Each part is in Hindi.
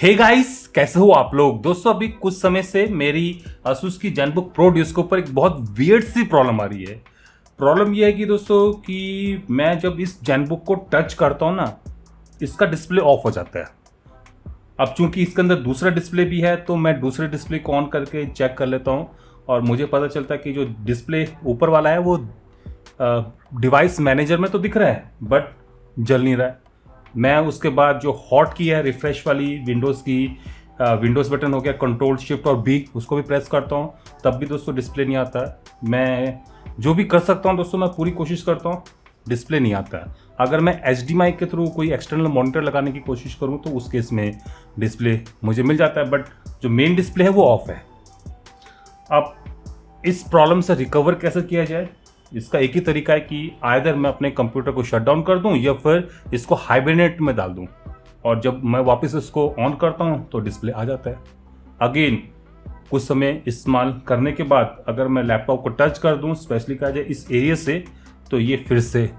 हे गाइस, कैसे हो आप लोग। दोस्तों अभी कुछ समय से मेरी Asus की ZenBook Pro Duos के ऊपर एक बहुत वियर्ड सी प्रॉब्लम आ रही है। प्रॉब्लम ये है कि दोस्तों कि मैं जब इस ZenBook को टच करता हूँ ना, इसका डिस्प्ले ऑफ हो जाता है। अब चूंकि इसके अंदर दूसरा डिस्प्ले भी है तो मैं दूसरे डिस्प्ले को ऑन करके चेक कर लेता हूँ और मुझे पता चलता है कि जो डिस्प्ले ऊपर वाला है वो डिवाइस मैनेजर में तो दिख रहा है बट जल नहीं रहा है। मैं उसके बाद जो हॉट की है रिफ्रेश वाली विंडोज़ की, विंडोज़ बटन हो गया, कंट्रोल शिफ्ट और बी, उसको भी प्रेस करता हूँ तब भी दोस्तों डिस्प्ले नहीं आता है। मैं जो भी कर सकता हूँ दोस्तों, मैं पूरी कोशिश करता हूँ, डिस्प्ले नहीं आता है। अगर मैं HDMI के थ्रू कोई एक्सटर्नल मॉनिटर लगाने की कोशिश करूँ तो उस केस में डिस्प्ले मुझे मिल जाता है, बट जो मेन डिस्प्ले है वो ऑफ है। अब इस प्रॉब्लम से रिकवर कैसे किया जाए, इसका एक ही तरीका है कि आइदर मैं अपने कंप्यूटर को शट डाउन कर दूं या फिर इसको हाइबरनेट में डाल दूं, और जब मैं वापस इसको ऑन करता हूं तो डिस्प्ले आ जाता है। अगेन कुछ समय इस्तेमाल करने के बाद अगर मैं लैपटॉप को टच कर दूं, स्पेशली कहा जाए इस एरिया से, तो ये फिर से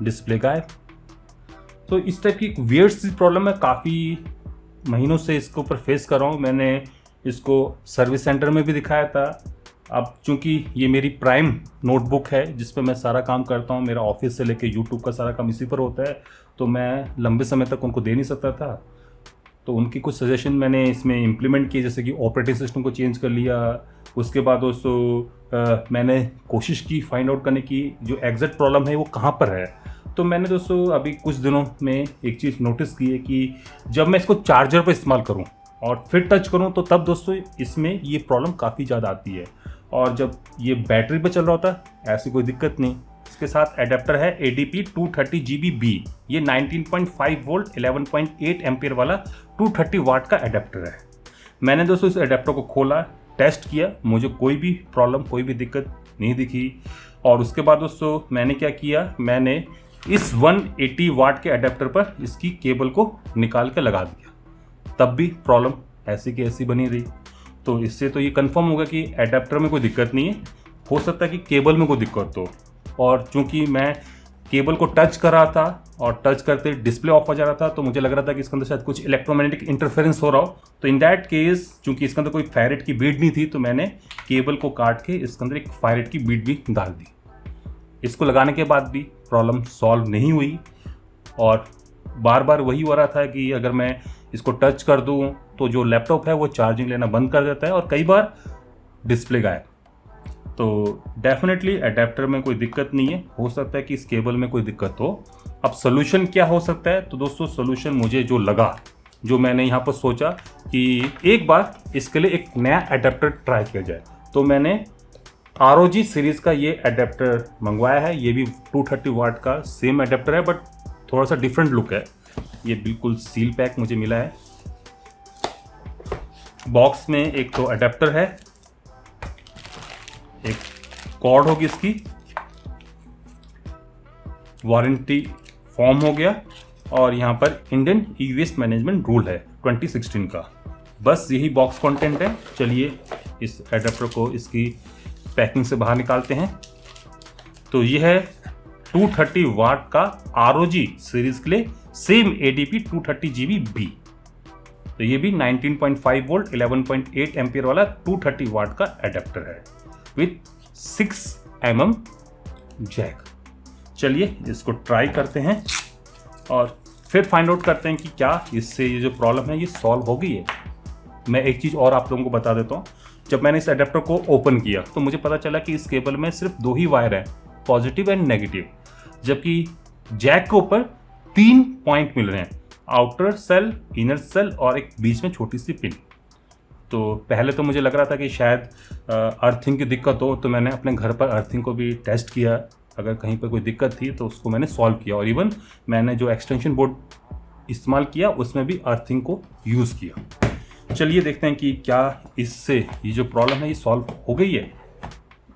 डिस्प्ले गायब। तो इस टाइप की एक वियर्ड सी प्रॉब्लम है, काफ़ी महीनों से इसके ऊपर फेस कर रहा हूँ। मैंने इसको सर्विस सेंटर में भी दिखाया था। अब चूंकि ये मेरी प्राइम नोटबुक है जिस पे मैं सारा काम करता हूँ, मेरा ऑफिस से लेके यूट्यूब का सारा काम इसी पर होता है, तो मैं लंबे समय तक उनको दे नहीं सकता था। तो उनकी कुछ सजेशन मैंने इसमें इम्प्लीमेंट किए, जैसे कि ऑपरेटिंग सिस्टम को चेंज कर लिया। उसके बाद दोस्तों मैंने कोशिश की फाइंड आउट करने की जो एग्जैक्ट प्रॉब्लम है वो कहाँ पर है। तो मैंने दोस्तों अभी कुछ दिनों में एक चीज़ नोटिस की है कि जब मैं इसको चार्जर पर इस्तेमाल करूँ और फिर टच करूँ तो तब दोस्तों इसमें ये प्रॉब्लम काफ़ी ज़्यादा आती है। और जब ये बैटरी पे चल रहा होता है ऐसी कोई दिक्कत नहीं। इसके साथ एडेप्टर है ADP 230GB, ये 19.5 वोल्ट 11.8 एम्पियर वाला 230 वाट का एडेप्टर है। मैंने दोस्तों इस एडेप्टर को खोला, टेस्ट किया, मुझे कोई भी प्रॉब्लम, कोई भी दिक्कत नहीं दिखी। और उसके बाद दोस्तों मैंने क्या किया, मैंने इस 180 वाट के एडेप्टर पर इसकी केबल को निकाल के लगा दिया, तब भी प्रॉब्लम ऐसी की ऐसी बनी रही। तो इससे तो ये कंफर्म होगा कि एडेप्टर में कोई दिक्कत नहीं है, हो सकता है कि केबल में कोई दिक्कत हो। और चूंकि मैं केबल को टच कर रहा था और टच करते डिस्प्ले ऑफ हो जा रहा था, तो मुझे लग रहा था कि इसके अंदर शायद कुछ इलेक्ट्रोमैग्नेटिक इंटरफेरेंस हो रहा हो। तो इन दैट केस चूंकि इसके अंदर कोई फेरेट की बीड नहीं थी, तो मैंने केबल को काट के इसके अंदर एक फेरेट की बीड भी डाल दी। इसको लगाने के बाद भी प्रॉब्लम सॉल्व नहीं हुई और बार बार वही हो रहा था कि अगर मैं इसको टच कर दूं तो जो लैपटॉप है वो चार्जिंग लेना बंद कर देता है और कई बार डिस्प्ले गायब। तो डेफिनेटली एडेप्टर में कोई दिक्कत नहीं है, हो सकता है कि इस केबल में कोई दिक्कत हो। अब सोल्यूशन क्या हो सकता है, तो दोस्तों सोल्यूशन मुझे जो लगा, जो मैंने यहाँ पर सोचा कि एक बार इसके लिए एक नया एडेप्टर ट्राई किया जाए, तो मैंने ROG सीरीज़ का ये एडेप्टर मंगवाया है। ये भी 230 वाट का सेम एडेप्टर है बट थोड़ा सा डिफरेंट लुक है। ये बिल्कुल सील पैक मुझे मिला है। बॉक्स में एक तो अडेप्टर है, एक कॉर्ड होगी, इसकी वारंटी फॉर्म हो गया, और यहाँ पर इंडियन ई-वेस्ट मैनेजमेंट रूल है 2016 का। बस यही बॉक्स कंटेंट है। चलिए इस अडेप्टर को इसकी पैकिंग से बाहर निकालते हैं। तो ये है 230 वाट का ROG सीरीज के लिए सेम ADP 230GB। तो ये भी 19.5 वोल्ट 11.8 एम्पियर वाला 230 वाट का एडेप्टर है विथ 6 mm जैक। चलिए इसको ट्राई करते हैं और फिर फाइंड आउट करते हैं कि क्या इससे ये जो प्रॉब्लम है ये सॉल्व हो गई है। मैं एक चीज़ और आप लोगों को बता देता हूँ, जब मैंने इस एडेप्टर को ओपन किया तो मुझे पता चला कि इस केबल में सिर्फ 2 ही वायर हैं, पॉजिटिव एंड नेगेटिव, जबकि जैक के ऊपर 3 पॉइंट मिल रहे हैं, आउटर सेल, इनर सेल और एक बीच में छोटी सी पिन। तो पहले तो मुझे लग रहा था कि शायद अर्थिंग की दिक्कत हो, तो मैंने अपने घर पर अर्थिंग को भी टेस्ट किया, अगर कहीं पर कोई दिक्कत थी तो उसको मैंने सॉल्व किया, और इवन मैंने जो एक्सटेंशन बोर्ड इस्तेमाल किया उसमें भी अर्थिंग को यूज़ किया। चलिए देखते हैं कि क्या इससे ये जो प्रॉब्लम है ये सॉल्व हो गई है।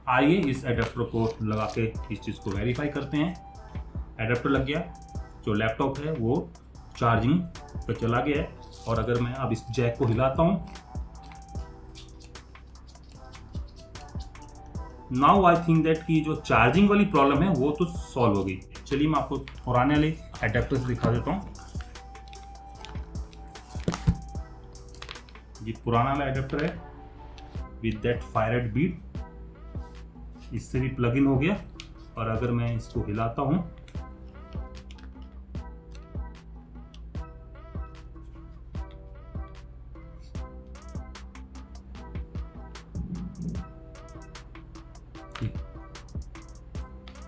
आइए इस एडेप्टर को लगा के इस चीज़ को वेरीफाई करते हैं। एडेप्टर लग गया, जो लैपटॉप है वो चार्जिंग पर चला गया है, और अगर मैं अब इस जैक को हिलाता हूँ, नाउ आई थिंक दैट कि जो चार्जिंग वाली प्रॉब्लम है वो तो सॉल्व हो गई। चलिए मैं आपको पुराने वाले एडेप्टर से दिखा देता हूँ। ये पुराना वाला एडेप्टर है विद दैट फायरेट बीड, इससे भी प्लग इन हो गया। और अगर मैं इसको हिलाता हूं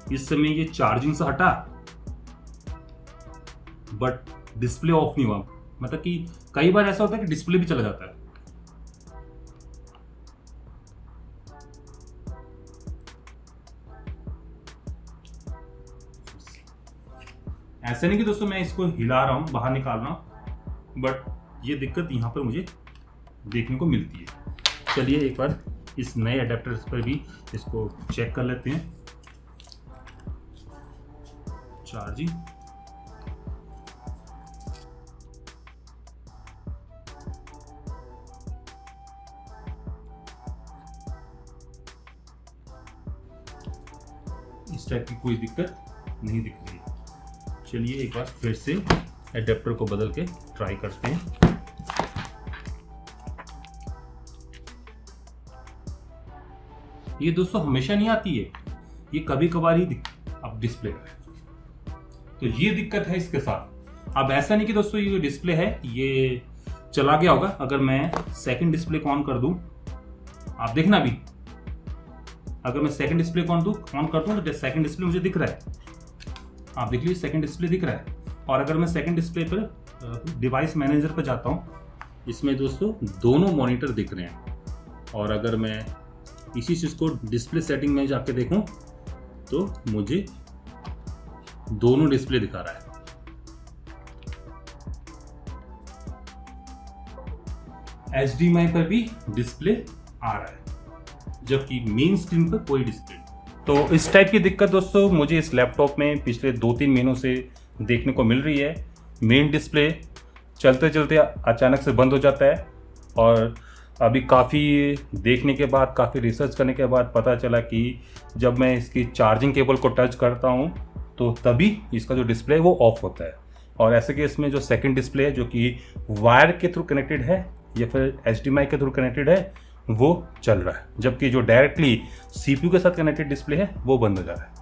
इस समय ये चार्जिंग से हटा बट डिस्प्ले ऑफ नहीं हुआ। मतलब कि कई बार ऐसा होता है कि डिस्प्ले भी चला जाता है। ऐसे नहीं कि दोस्तों मैं इसको हिला रहा हूं, बाहर निकाल रहा हूं, बट ये दिक्कत यहां पर मुझे देखने को मिलती है। चलिए एक बार इस नए अडेप्टर पर भी इसको चेक कर लेते हैं। चार्जिंग, इस टाइप की कोई दिक्कत नहीं दिख रही है। चलिए एक बार फिर से एडेप्टर को बदल के ट्राई करते हैं। ये दोस्तों हमेशा नहीं आती है, ये कभी कभार ही अब डिस्प्ले है, तो ये दिक्कत है इसके साथ। अब ऐसा नहीं कि दोस्तों ये जो डिस्प्ले है ये चला गया होगा। अगर मैं सेकंड डिस्प्ले को ऑन कर दूं, आप देखना भी, अगर मैं सेकंड डिस्प्ले को ऑन कर दूं तो सेकंड डिस्प्ले मुझे दिख रहा है, आप देख लीजिए सेकंड डिस्प्ले दिख रहा है। और अगर मैं सेकंड डिस्प्ले पर डिवाइस मैनेजर पर जाता हूं, इसमें दोस्तों दोनों मॉनिटर दिख रहे हैं। और अगर मैं इसी चीज को डिस्प्ले सेटिंग में जाके देखूं तो मुझे दोनों डिस्प्ले दिखा रहा है। HDMI पर भी डिस्प्ले आ रहा है, जबकि मेन स्क्रीन पर कोई डिस्प्ले नहीं। तो इस टाइप की दिक्कत दोस्तों मुझे इस लैपटॉप में पिछले 2-3 महीनों से देखने को मिल रही है। मेन डिस्प्ले चलते चलते अचानक से बंद हो जाता है। और अभी काफ़ी देखने के बाद, काफ़ी रिसर्च करने के बाद पता चला कि जब मैं इसकी चार्जिंग केबल को टच करता हूँ तो तभी इसका जो डिस्प्ले है वो ऑफ होता है। और ऐसे केस में जो सेकंड डिस्प्ले है, जो कि वायर के थ्रू कनेक्टेड है या फिर HDMI के थ्रू कनेक्टेड है, वो चल रहा है, जबकि जो डायरेक्टली CPU के साथ कनेक्टेड डिस्प्ले है वो बंद हो जा रहा है।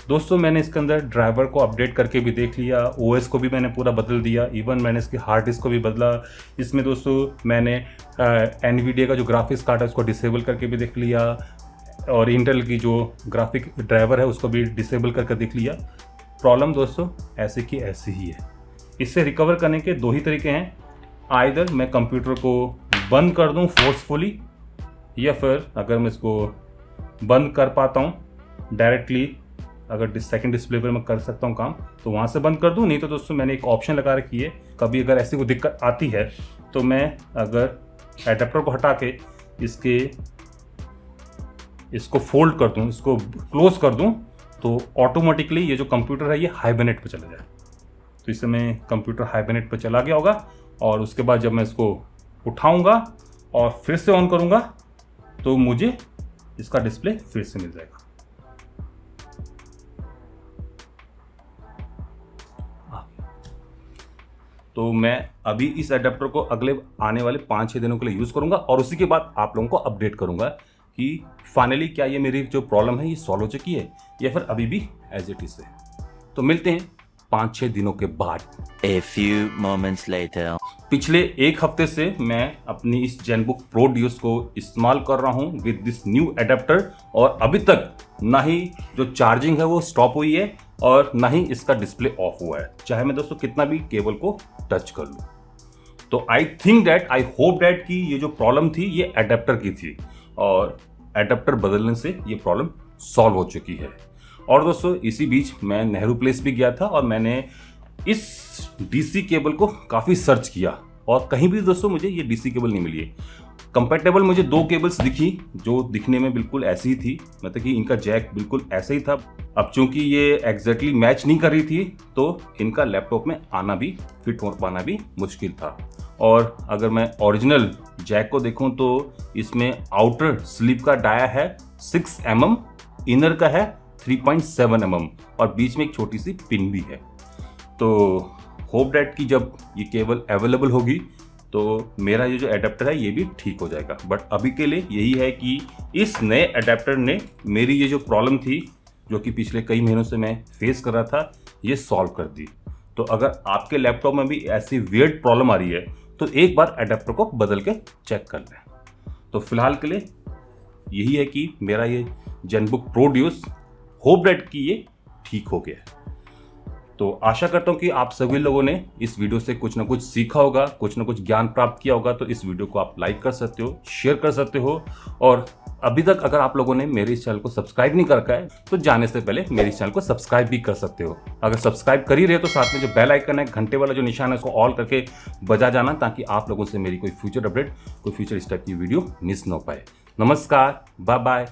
दोस्तों मैंने इसके अंदर ड्राइवर को अपडेट करके भी देख लिया, OS को भी मैंने पूरा बदल दिया, इवन मैंने इसकी हार्ड डिस्क को भी बदला। इसमें दोस्तों मैंने NVIDIA का जो ग्राफिक्स कार्ड है उसको डिसेबल करके भी देख लिया, और इंटेल की जो ग्राफिक ड्राइवर है उसको भी डिसेबल करके देख लिया। प्रॉब्लम दोस्तों ऐसे की ऐसी ही है। इससे रिकवर करने के 2 ही तरीके हैं, आइदर मैं कंप्यूटर को बंद कर दूं फोर्सफुली, या फिर अगर मैं इसको बंद कर पाता हूं डायरेक्टली, अगर सेकंड डिस्प्ले पर मैं कर सकता हूं काम तो वहां से बंद कर दूं। नहीं तो दोस्तों मैंने एक ऑप्शन लगा रखी है, कभी अगर ऐसी कोई दिक्कत आती है तो मैं अगर एडेप्टर को हटा के इसको फोल्ड कर दूं, इसको क्लोज कर दूं, तो ऑटोमेटिकली ये जो कंप्यूटर है ये हाइबरनेट पे चला जाए। तो इस समय कंप्यूटर हाइबरनेट पे चला गया होगा, और उसके बाद जब मैं इसको उठाऊंगा और फिर से ऑन करूंगा तो मुझे इसका डिस्प्ले फिर से मिल जाएगा। तो मैं अभी इस एडेप्टर को अगले आने वाले 5-6 दिनों के लिए यूज़ करूंगा, और उसी के बाद आप लोगों को अपडेट करूंगा कि फाइनली क्या ये मेरी जो प्रॉब्लम है ये सॉल्व हो चुकी है या फिर अभी भी एज इट इज है। तो मिलते हैं 5-6 दिनों के बाद। A few moments later. पिछले 1 हफ्ते से मैं अपनी इस जेनबुक प्रो ड्यूस को इस्तेमाल कर रहा हूँ विद दिस न्यू एडेप्टर, और अभी तक ना ही जो चार्जिंग है वो स्टॉप हुई है और ना ही इसका डिस्प्ले ऑफ हुआ है, चाहे मैं दोस्तों कितना भी केबल को टच कर लूँ। तो आई होप दैट कि ये जो प्रॉब्लम थी ये एडेप्टर की थी, और एडेप्टर बदलने से ये प्रॉब्लम सॉल्व हो चुकी है। और दोस्तों इसी बीच मैं नेहरू प्लेस भी गया था और मैंने इस डीसी केबल को काफ़ी सर्च किया, और कहीं भी दोस्तों मुझे ये डीसी केबल नहीं मिली है। कंपैटिबल मुझे 2 केबल्स दिखी जो दिखने में बिल्कुल ऐसी ही थी, मतलब कि इनका जैक बिल्कुल ऐसे ही था। अब चूंकि ये एग्जैक्टली मैच नहीं कर रही थी तो इनका लैपटॉप में आना भी, फिट हो पाना भी मुश्किल था। और अगर मैं ओरिजिनल जैक को देखूं तो इसमें आउटर स्लीव का डाया है 6 mm, इनर का है 3.7 mm, और बीच में एक छोटी सी पिन भी है। तो होप डैट कि जब ये केबल अवेलेबल होगी तो मेरा ये जो एडेप्टर है ये भी ठीक हो जाएगा। बट अभी के लिए यही है कि इस नए एडेप्टर ने मेरी ये जो प्रॉब्लम थी, जो कि पिछले कई महीनों से मैं फेस कर रहा था, ये सॉल्व कर दी। तो अगर आपके लैपटॉप में भी ऐसी वियर्ड प्रॉब्लम आ रही है तो एक बार एडेप्टर को बदल के चेक कर लें। तो फिलहाल के लिए यही है कि मेरा ये जेनबुक प्रो ड्यूस होप डेट कि ये ठीक हो गया है। तो आशा करता हूँ कि आप सभी लोगों ने इस वीडियो से कुछ ना कुछ सीखा होगा, कुछ ना कुछ ज्ञान प्राप्त किया होगा। तो इस वीडियो को आप लाइक कर सकते हो, शेयर कर सकते हो, और अभी तक अगर आप लोगों ने मेरे इस चैनल को सब्सक्राइब नहीं कर रखा है तो जाने से पहले मेरे इस चैनल को सब्सक्राइब भी कर सकते हो। अगर सब्सक्राइब कर ही रहे हो तो साथ में जो बेल आइकन है, घंटे वाला जो निशान है, उसको ऑल करके बजा जाना, ताकि आप लोगों से मेरी कोई फ्यूचर अपडेट, कोई फ्यूचर इस टाइप की वीडियो मिस ना हो पाए। नमस्कार, बाय बाय।